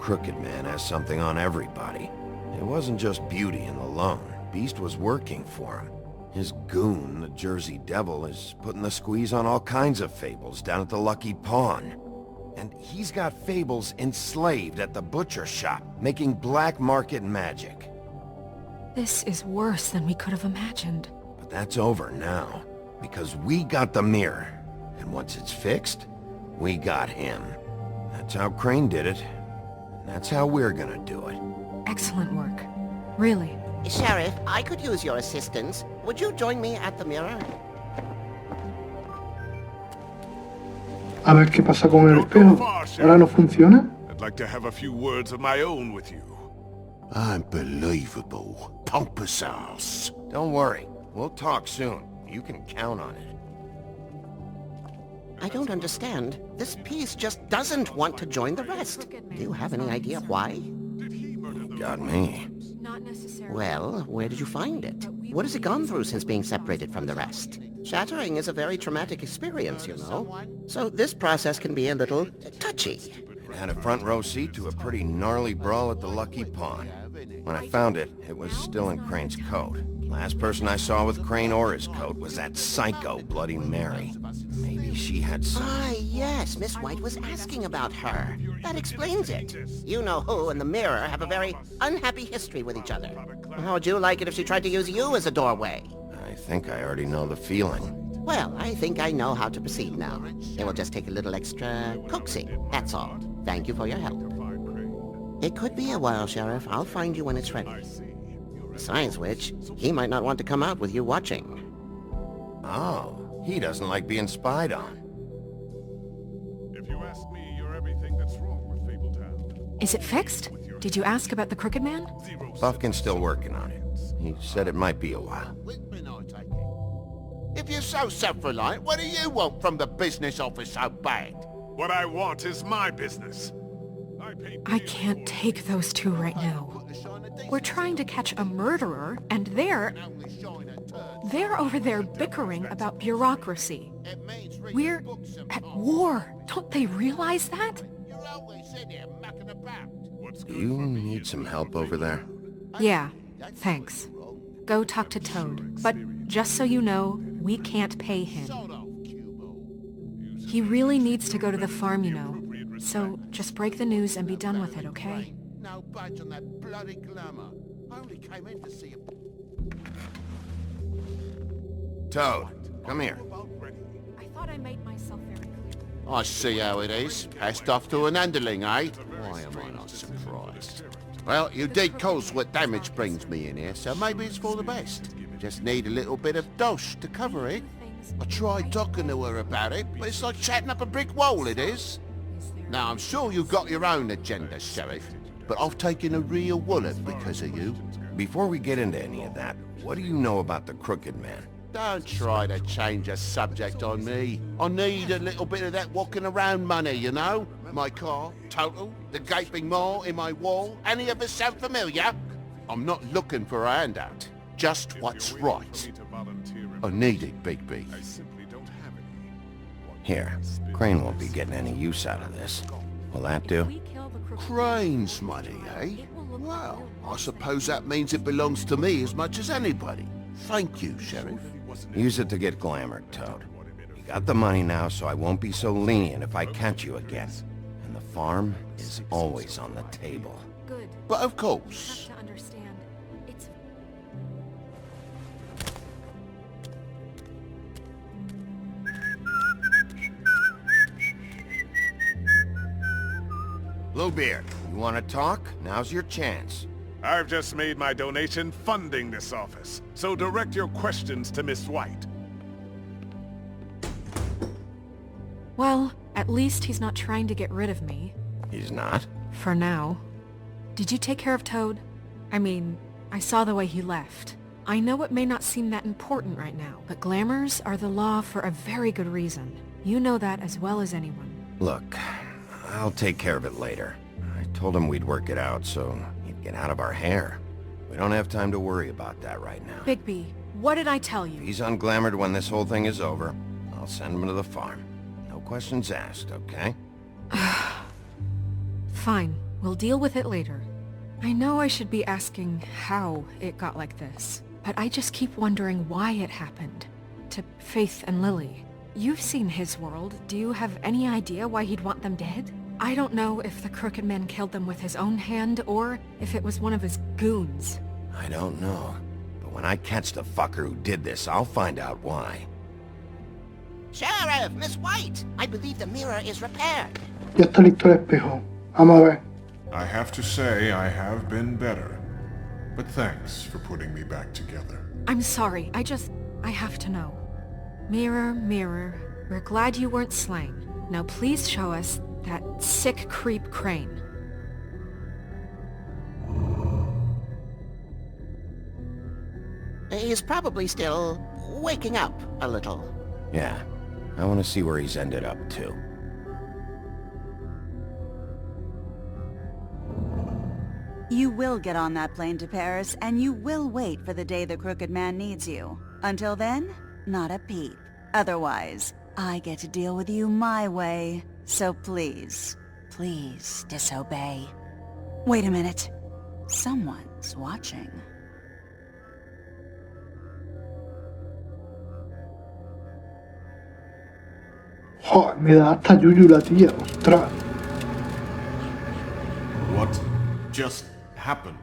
Crooked Man has something on everybody. It wasn't just Beauty and the Lone. Beast was working for him. His goon, the Jersey Devil, is putting the squeeze on all kinds of fables down at the Lucky Pawn. And he's got fables enslaved at the butcher shop, making black market magic. This is worse than we could have imagined. But that's over now, because we got the mirror. And once it's fixed, we got him. That's how Crane did it. And that's how we're gonna do it. Excellent work. Really. Sheriff, I could use your assistance. Would you join me at the mirror? A ver qué pasa con el espejo. ¿Ahora no funciona? I'd like to have a few words of my own with you. Unbelievable. Pompous ass. Don't worry. We'll talk soon. You can count on it. I don't understand. This piece just doesn't want to join the rest. Do you have any idea why? You got me. Not necessarily. Well, where did you find it? What has it gone through since being separated from the rest? Shattering is a very traumatic experience, you know. So this process can be a little touchy. It had a front row seat to a pretty gnarly brawl at the Lucky Pawn. When I found it, it was still in Crane's coat. Last person I saw with Crane or his coat was that psycho Bloody Mary. Maybe she had some... Ah, yes, Miss White was asking about her. That explains it. You know who and the mirror have a very unhappy history with each other. How would you like it if she tried to use you as a doorway? I think I already know the feeling. Well, I think I know how to proceed now. It will just take a little extra coaxing, that's all. Thank you for your help. It could be a while, Sheriff. I'll find you when it's ready. Besides which, he might not want to come out with you watching. Oh, he doesn't like being spied on. If you ask me, you're everything that's wrong with Fabletown. Is it fixed? Did you ask about the Crooked Man? Buffkin's still working on it. He said it might be a while. If you're so self-reliant, what do you want from the business office so bad? What I want is my business. I can't take those two right now. We're trying to catch a murderer, and they're over there bickering about bureaucracy. We're at war. Don't they realize that? Do you need some help over there? Yeah, thanks. Go talk to Toad. But just so you know, we can't pay him. He really needs to go to the farm, you know. So just break the news and be done with it, okay? No budge on that bloody glamour. I only came in to see him. Toad, come here. I thought I made myself very clear. I see how it is. Passed off to an underling, eh? Why am I not surprised? Well, you did cause what damage brings me in here, so maybe it's for the best. Just need a little bit of dosh to cover it. I tried talking to her about it, but it's like chatting up a brick wall, it is. Now, I'm sure you've got your own agenda, Sheriff, but I've taken a real wallet because of you. Before we get into any of that, what do you know about the Crooked Man? Don't try to change a subject on me. I need a little bit of that walking around money, you know? My car, total, the gaping maw in my wall. Any of us sound familiar? I'm not looking for a handout. Just what's right. I need it, Bigby. Here, Crane won't be getting any use out of this. Will that do? Crane's money, eh? Well, I suppose that means it belongs to me as much as anybody. Thank you, Sheriff. Use it to get glamored, Toad. You got the money now, so I won't be so lenient if I catch you again. And the farm is always on the table. Good. But of course. You have to understand. It's... Bluebeard, you want to talk? Now's your chance. I've just made my donation funding this office, so direct your questions to Miss White. Well, at least he's not trying to get rid of me. He's not? For now. Did you take care of Toad? I mean, I saw the way he left. I know it may not seem that important right now, but glamours are the law for a very good reason. You know that as well as anyone. Look, I'll take care of it later. I told him we'd work it out, so he'd get out of our hair. We don't have time to worry about that right now. Bigby, what did I tell you? If he's unglamored when this whole thing is over, I'll send him to the farm. No questions asked, okay? Fine, We'll deal with it later. I know I should be asking how it got like this, but I just keep wondering why it happened. To Faith and Lily. You've seen his world. Do you have any idea why he'd want them dead? I don't know if the Crooked Man killed them with his own hand, or if it was one of his goons. I don't know. But when I catch the fucker who did this, I'll find out why. Sheriff, Miss White! I believe the mirror is repaired. Ya está listo el espejo. Vamos a ver. I have to say I have been better. But thanks for putting me back together. I'm sorry, I have to know. Mirror, mirror, we're glad you weren't slain. Now please show us that sick creep Crane. He's probably still waking up a little. Yeah, I want to see where he's ended up, too. You will get on that plane to Paris, and you will wait for the day the Crooked Man needs you. Until then, not a peep. Otherwise, I get to deal with you my way. So please, please disobey. Wait a minute. Someone's watching. Joder, me da hasta yuyu la tía, ostras. What just happened?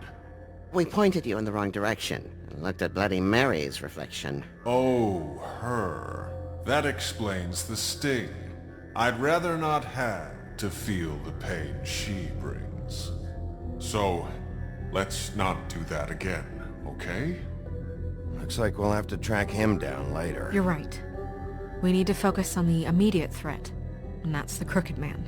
We pointed you in the wrong direction and looked at Bloody Mary's reflection. Oh, her. That explains the sting. I'd rather not have to feel the pain she brings. So, let's not do that again, okay? Looks like we'll have to track him down later. You're right. We need to focus on the immediate threat, and that's the Crooked Man.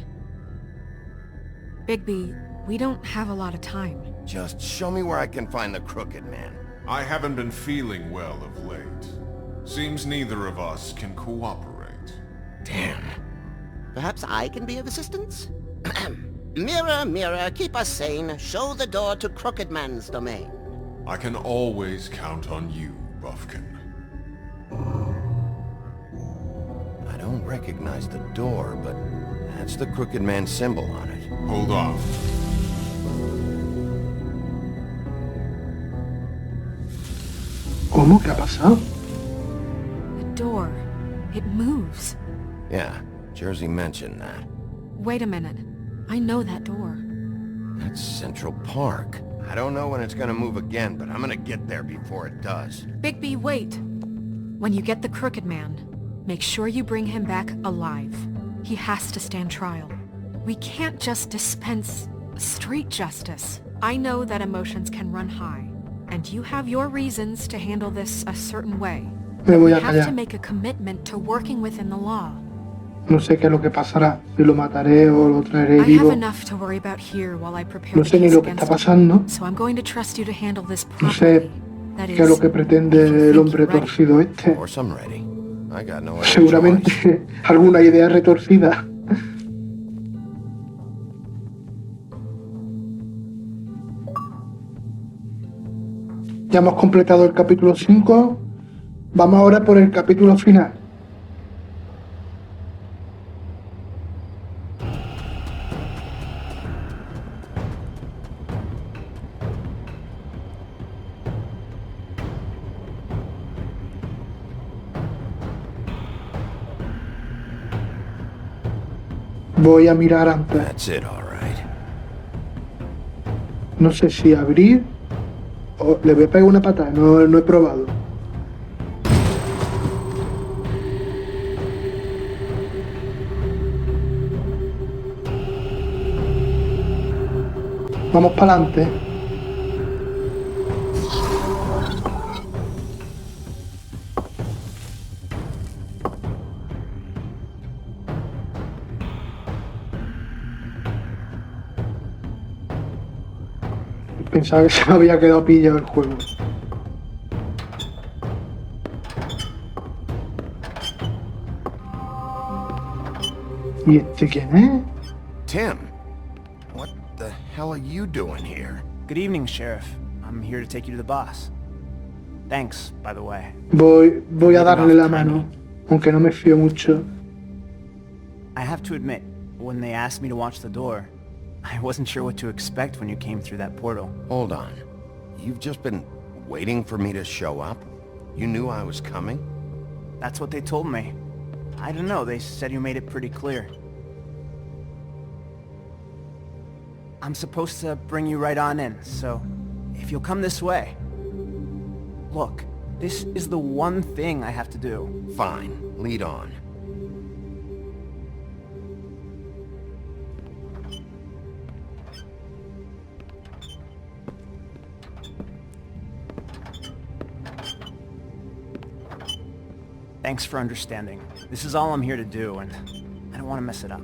Bigby, we don't have a lot of time. Just show me where I can find the Crooked Man. I haven't been feeling well of late. Seems neither of us can cooperate. Damn. Perhaps I can be of assistance? Mirror, mirror, keep us sane. Show the door to Crooked Man's domain. I can always count on you, Buffkin. I don't recognize the door, but that's the Crooked Man symbol on it. Hold on. ¿Cómo? ¿Qué ha pasado? The door. It moves. Yeah, Jersey mentioned that. Wait a minute. I know that door. That's Central Park. I don't know when it's gonna move again, but I'm gonna get there before it does. Bigby, wait. When you get the Crooked Man, make sure you bring him back alive. He has to stand trial. We can't just dispense street justice. I know that emotions can run high, and you have your reasons to handle this a certain way. Me voy You a have to callar. make a commitment to working within the law. No sé qué es lo que pasará. Si lo mataré o lo traeré I have vivo. enough to worry about here while I prepare No the sé ni case lo que está against pasando. you. So I'm going to trust you to handle this No sé properly. That qué es lo que pretende el hombre ready. torcido este. Of course I'm ready. I got no other choice. Seguramente alguna idea retorcida. Ya hemos completado el capítulo 5. Vamos ahora por el capítulo final. Voy a mirar antes. That's it, all right. No sé si abrir o le voy a pegar una patada. No he probado. Vamos para adelante. Pensaba que se me había quedado pillado el juego. ¿Y este quién es? Tim, what the hell are you doing here? Good evening, Sheriff. I'm here to take you to the boss. Thanks, by the way. Voy a darle la mano, aunque no me fío mucho. I have to admit, when they asked me to watch the door, I wasn't sure what to expect when you came through that portal. Hold on. You've just been waiting for me to show up? You knew I was coming? That's what they told me. I don't know, they said you made it pretty clear. I'm supposed to bring you right on in, so if you'll come this way. Look, this is the one thing I have to do. Fine, lead on. Thanks for understanding. This is all I'm here to do, and I don't want to mess it up.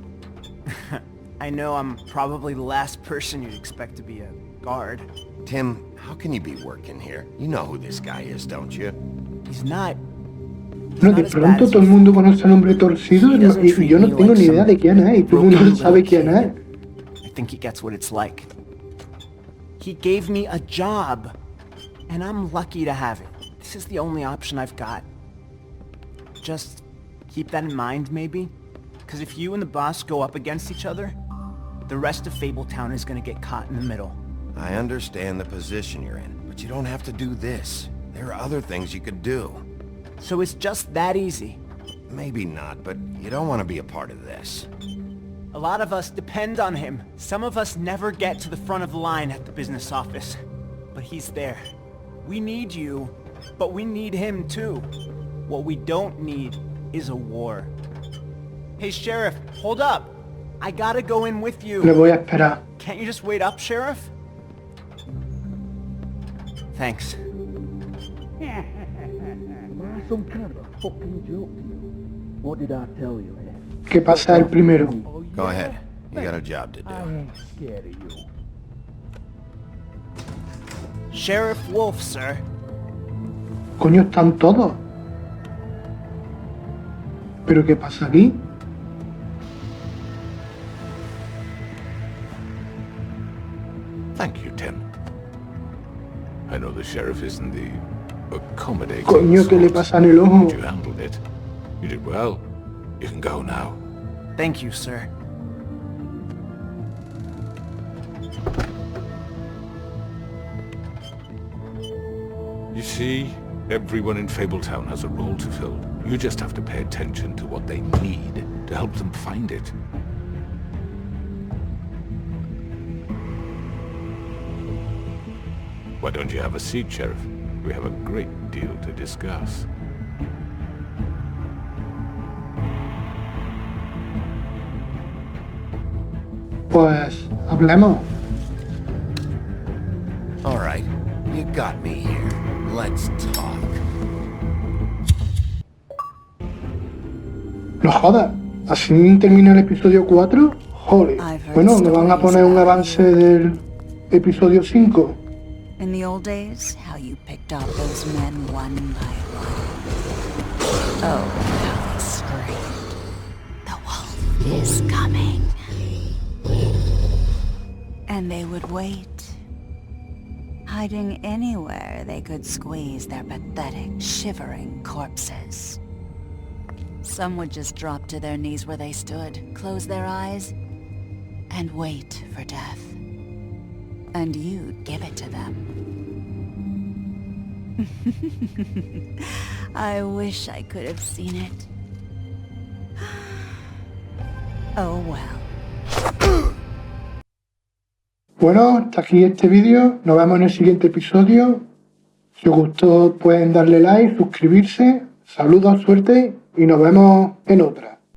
I know I'm probably the last person you'd expect to be a guard. Tim, how can you be working here? You know who this guy is, don't you? He's not... Bueno, de pronto todo el mundo conoce al hombre torcido y yo no tengo ni idea de quién es, y todo el mundo sabe quién es. I think he gets what it's like. He gave me a job, and I'm lucky to have it. This is the only option I've got. Just keep that in mind, maybe? Because if you and the boss go up against each other, the rest of Fabletown is going to get caught in the middle. I understand the position you're in, but you don't have to do this. There are other things you could do. So it's just that easy? Maybe not, but you don't want to be a part of this. A lot of us depend on him. Some of us never get to the front of the line at the business office. But he's there. We need you, but we need him too. What we don't need is a war. Hey, Sheriff, hold up. I gotta go in with you. Le voy a esperar. Can't you just wait up, Sheriff? Thanks. Some kind of a fucking joke to you. What did I tell you? ¿Qué pasa el primero? Go ahead. You got a job to do. I ain't scared of you. Sheriff Wolf, sir. Coño, están todos. ¿Pero qué pasa aquí? Thank you, Tim. I know the sheriff isn't the accommodating Coño, ¿qué le pasa en el ojo? You handled it. You did well. You can go now. Thank you, sir. You see, everyone in Fabletown has a role to fill. You just have to pay attention to what they need to help them find it. Why don't you have a seat, Sheriff? We have a great deal to discuss. Pues hablemos. All right, you got me here. Let's talk. No jodas, así termina el episodio 4. Joder. Bueno, me van a poner un avance del episodio 5. In the old days, how you picked off those men one by one. Oh, how they screamed. The wolf is coming. And they would wait, hiding anywhere they could squeeze their pathetic, shivering corpses. Some would just drop to their knees where they stood, close their eyes, and wait for death. And you'd give it to them. I wish I could have seen it. Oh well. Bueno, hasta aquí este vídeo. Nos vemos en el siguiente episodio. Si os gustó, pueden darle like, suscribirse. Saludos, suerte y nos vemos en otra.